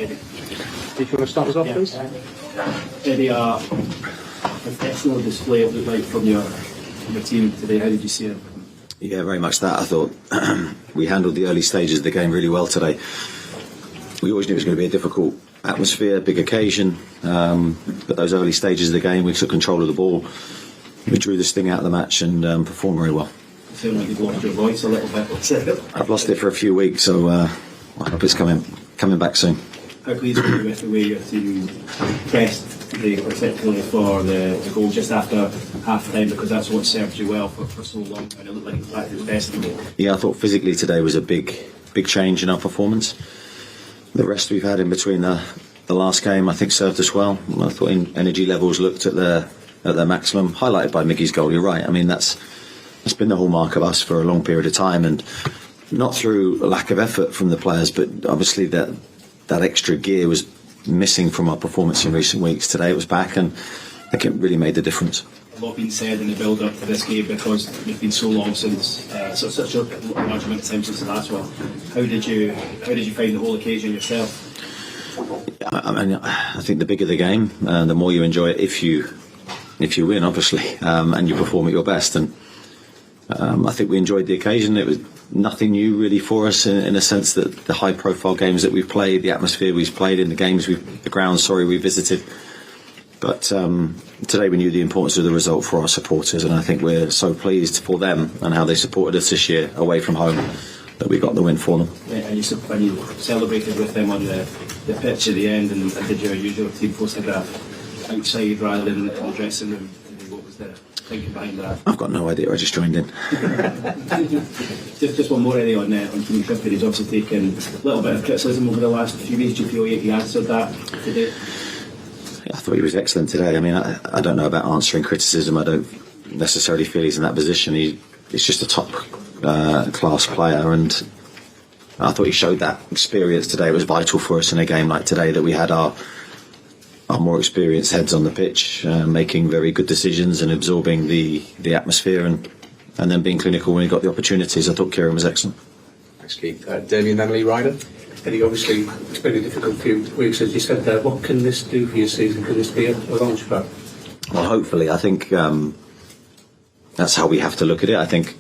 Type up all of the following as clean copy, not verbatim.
Eddie. Do you want to start us off, please? Eddie, an excellent display of the night from your team today. How did you see it? Yeah, very much that. I thought we handled the early stages of the game really well today. We always knew it was going to be a difficult atmosphere, big occasion, but those early stages of the game, we took control of the ball. We drew the sting out of the match and performed very well. You sound like you've lost your voice a little bit. I've lost it for a few weeks, so I hope it's coming back soon. How pleased were you with the way your team pressed today, particularly for the goal just after half time, because that's what served you well for so long, and it looked like it was back to its best today? Yeah, I thought physically today was a big change in our performance. The rest we've had in between the last game, I think, served us well. I thought energy levels looked at their maximum, highlighted by Miggy's goal. You're right. I mean, that's been the hallmark of us for a long period of time, and not through a lack of effort from the players, but obviously that extra gear was missing from our performance in recent weeks. Today it was back, and I think it really made the difference. A lot been said in the build-up to this game because it's been so long since, such a large amount of time since the last one. How did you find the whole occasion yourself? I mean, I think the bigger the game, the more you enjoy it if you win, obviously, and you perform at your best. And I think we enjoyed the occasion. It was nothing new really for us in a sense that the high-profile games that we've played, the atmosphere we've played in, the grounds we visited. But today we knew the importance of the result for our supporters, and I think we're so pleased for them and how they supported us this year away from home that we got the win for them. Yeah, and you celebrated with them on the pitch at the end, and did your usual team post like that outside rather than in the dressing room? What was the thinking behind that? I've got no idea. I just joined in. just one more, Eddie, on Kieran Trippier. He's obviously taken a little bit of criticism over the last few weeks. Do you feel he answered that today? I thought he was excellent today. I mean, I don't know about answering criticism. I don't necessarily feel he's in that position. He's just a top class player, and I thought he showed that experience today. It was vital for us in a game like today that we had our more experienced heads on the pitch, making very good decisions and absorbing the atmosphere and then being clinical when he got the opportunities. I thought Kieran was excellent. Thanks, Keith. Damien, then Lee Ryder. Eddie, obviously, it's been a difficult few weeks, as you said there. What can this do for your season? Could this be a launch pad? Well, hopefully. I think that's how we have to look at it. I think,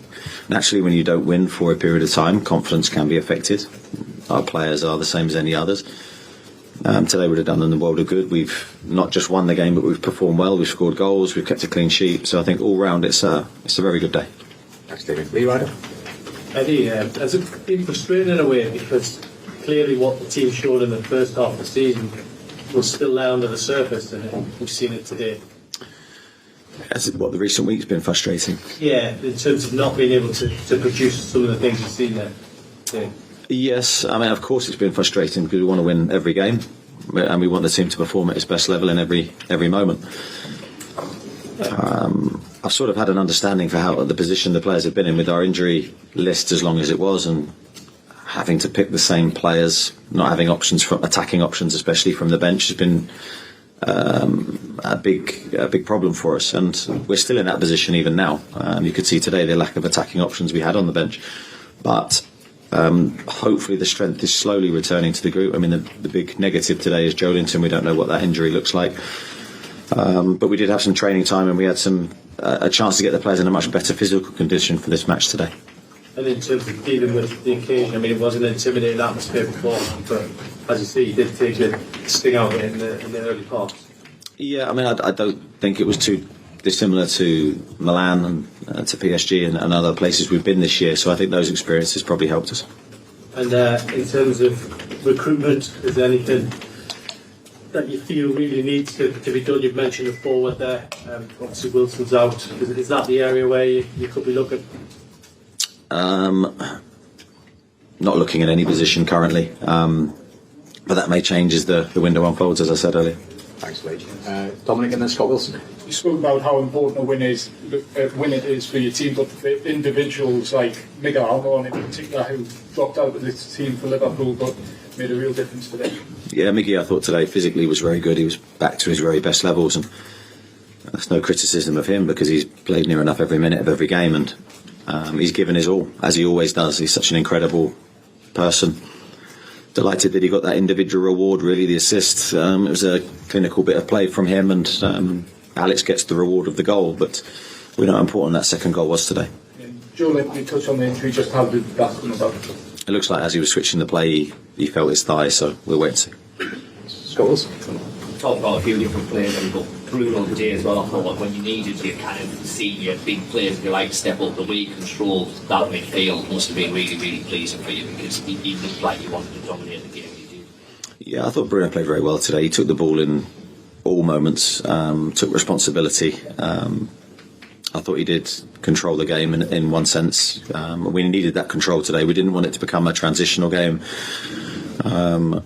naturally, when you don't win for a period of time, confidence can be affected. Our players are the same as any others. Today would have done them the world of good. We've not just won the game, but we've performed well. We've scored goals. We've kept a clean sheet. So I think all round it's a very good day. Thanks, David. Lee Ryder. Eddie, has it been frustrating in a way, because clearly what the team showed in the first half of the season was still there under the surface, and we've seen it today? The recent week's been frustrating. Yeah, in terms of not being able to produce some of the things you've seen there. Yeah. Yes, I mean, of course it's been frustrating because we want to win every game and we want the team to perform at its best level in every moment. I've sort of had an understanding for how the position the players have been in with our injury list as long as it was, and having to pick the same players, not having options, from attacking options, especially from the bench, has been a big problem for us, and we're still in that position even now. You could see today the lack of attacking options we had on the bench, but hopefully the strength is slowly returning to the group. I mean, the big negative today is Joelinton. We don't know what that injury looks like, but we did have some training time, and we had a chance to get the players in a much better physical condition for this match today. And in terms of dealing with the occasion, I mean, it was an intimidating atmosphere beforehand, but as you see, you did take a sting out in the early parts. Yeah, I mean, I don't think it was too dissimilar to Milan and to PSG and other places we've been this year, so I think those experiences probably helped us. And in terms of recruitment, is there anything that you feel really needs to be done? You've mentioned the forward there, obviously Wilson's out. Is that the area where you could be looking? Not looking at any position currently, but that may change as the window unfolds, as I said earlier. Thanks, Lee. Dominic and then Scott Wilson. You spoke about how important a win it is for your team, but for individuals like Miguel Almiron in particular, who dropped out of the team for Liverpool but made a real difference today. Yeah, Miggy, I thought today physically was very good. He was back to his very best levels, and there's no criticism of him because he's played near enough every minute of every game, and he's given his all, as he always does. He's such an incredible person. delighted that he got that individual reward, really, the assist. It was a clinical bit of play from him, and Alex gets the reward of the goal, but we know how important that second goal was today. Joelinton, you touched on the injury, just how did that come about? It looks like as he was switching the play, he felt his thigh, so we'll wait and see. Scholes? Talked about a few different players, but Bruno today as well. I thought when you needed your kind of senior big players, if you like, step up, the way he controlled that midfield must have been really, really pleasing for you, because he looked like he wanted to dominate the game. He did. Yeah, I thought Bruno played very well today. He took the ball in all moments, took responsibility. I thought he did control the game in one sense. We needed that control today. We didn't want it to become a transitional game.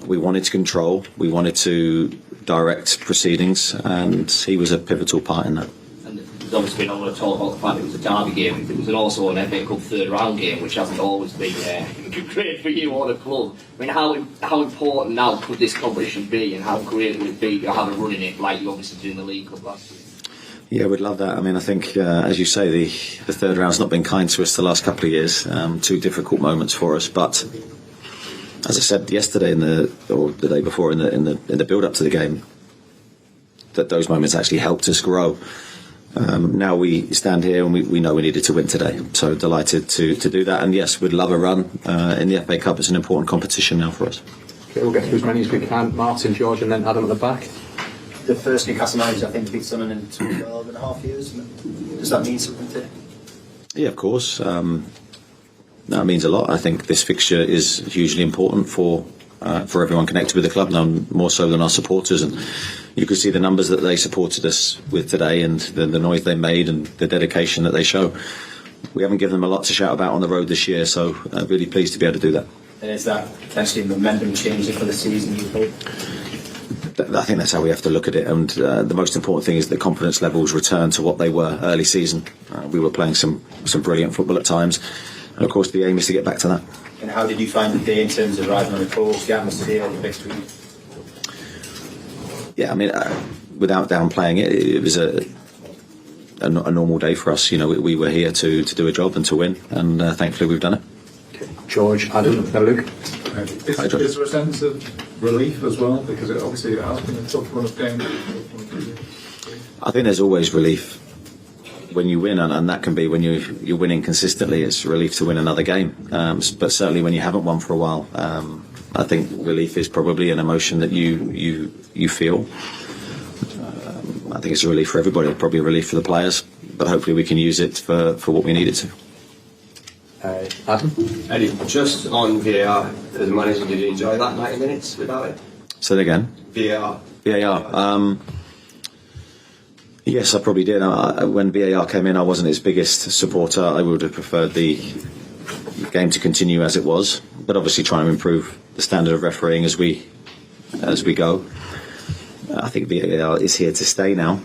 We wanted to control. We wanted to direct proceedings, and he was a pivotal part in that. And there's obviously been a lot of talk about the fact it was a derby game. It was also an FA Cup third round game, which hasn't always been great for you or the club. I mean, how important now could this competition be, and how great would it be to have a run in it like you obviously did in the League Cup last year? Yeah, we'd love that. I mean, I think, as you say, the third round's not been kind to us the last couple of years. Two difficult moments for us, but as I said yesterday or the day before in the build-up to the game, that those moments actually helped us grow. Now we stand here and we know we needed to win today. So delighted to do that. And yes, we'd love a run in the FA Cup. It's an important competition now for us. Okay, we'll get through as many as we can. Martin, George, and then Adam at the back. The first Newcastle manager, I think, beat Sunderland in 12 and a half years. Does that mean something to you? Yeah, of course. That means a lot. I think this fixture is hugely important for everyone connected with the club, none more so than our supporters. And you could see the numbers that they supported us with today, and the noise they made, and the dedication that they show. We haven't given them a lot to shout about on the road this year, so really pleased to be able to do that. And is that potentially momentum changing for the season, you hope? I think that's how we have to look at it, and the most important thing is that confidence levels return to what they were early season. We were playing some brilliant football at times, and of course the aim is to get back to that. And how did you find the day in terms of riding on the course, the atmosphere, the victory? Yeah, I mean, without downplaying it, it was a normal day for us. You know, we were here to do a job and to win, and thankfully we've done it. Okay. George, Adam, now Luke. Is there a sense of relief as well? Because it obviously has been a tough run of games. I think there's always relief when you win, and that can be when you're winning consistently. It's relief to win another game, but certainly when you haven't won for a while, I think relief is probably an emotion that you feel. I think it's a relief for everybody, probably a relief for the players, but hopefully we can use it for what we need it to. Adam? Eddie, just on VAR, as a manager, did you enjoy that 90 minutes without it? Say that again. VAR. VAR. Yes, I probably did. When VAR came in, I wasn't its biggest supporter. I would have preferred the game to continue as it was, but obviously trying to improve the standard of refereeing as we go. I think VAR is here to stay now,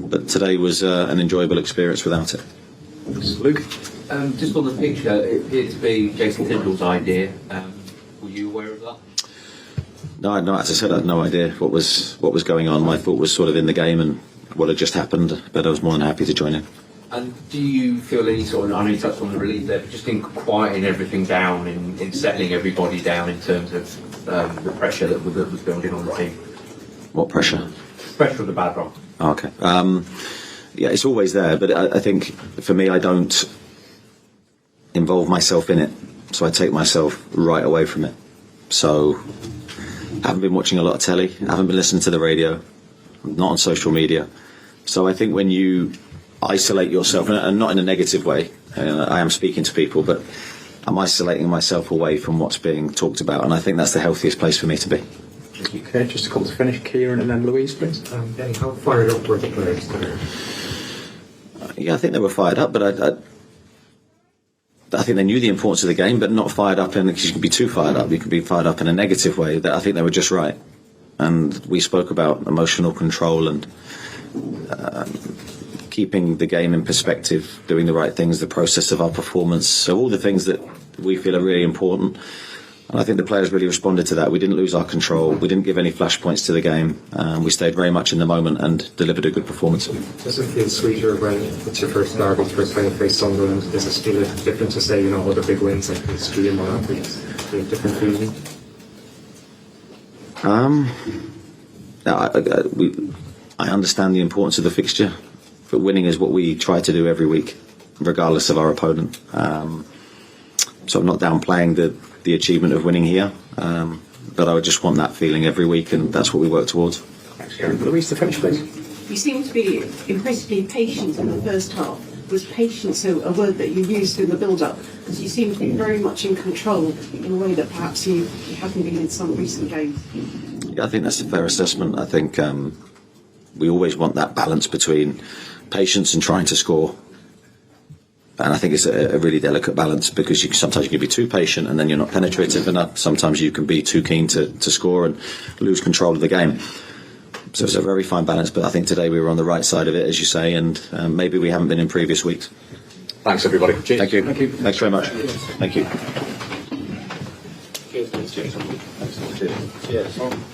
but today was an enjoyable experience without it. Luke? Just on the picture, it appeared to be Jason Tindall's idea. Were you aware of that? No, as I said, I had no idea what was going on. My thought was sort of in the game and what had just happened, but I was more than happy to join in. And do you feel any sort of, I know you touched on the relief there, but just in quieting everything down, in settling everybody down in terms of the pressure that was building on the team? What pressure? Pressure of the bad run. Okay. Yeah, it's always there, but I think for me, I don't involve myself in it, so I take myself right away from it. So I haven't been watching a lot of telly, I haven't been listening to the radio, not on social media. So I think when you isolate yourself, and not in a negative way, I am speaking to people, but I'm isolating myself away from what's being talked about, and I think that's the healthiest place for me to be. Okay, just a couple to finish. Kieran and then Louise, please. How fired up were the players today? Yeah, I think they were fired up, but I think they knew the importance of the game, but not fired up because you can be too fired up. You can be fired up in a negative way. I think they were just right. And we spoke about emotional control and keeping the game in perspective, doing the right things, the process of our performance. So all the things that we feel are really important. And I think the players really responded to that. We didn't lose our control. We didn't give any flashpoints to the game. We stayed very much in the moment and delivered a good performance. Does it feel sweeter when it's your first derby, first time you face Sunderland? Does it feel different to say, other big wins like history and what have you? Different feeling? I understand the importance of the fixture, but winning is what we try to do every week, regardless of our opponent. So I'm not downplaying the achievement of winning here, but I would just want that feeling every week, and that's what we work towards. Thanks, Kieran. Louise, the finish, please. You seem to be impressively patient in the first half. Was patience a word that you used in the build-up? Because you seem to be very much in control in a way that perhaps you haven't been in some recent games. Yeah, I think that's a fair assessment. I think we always want that balance between patience and trying to score. And I think it's a really delicate balance, because sometimes you can be too patient and then you're not penetrative enough. Sometimes you can be too keen to score and lose control of the game. So it's a very fine balance, but I think today we were on the right side of it, as you say, and maybe we haven't been in previous weeks. Thanks, everybody. Cheers. Thank you. Thanks very much. Thank you. Cheers.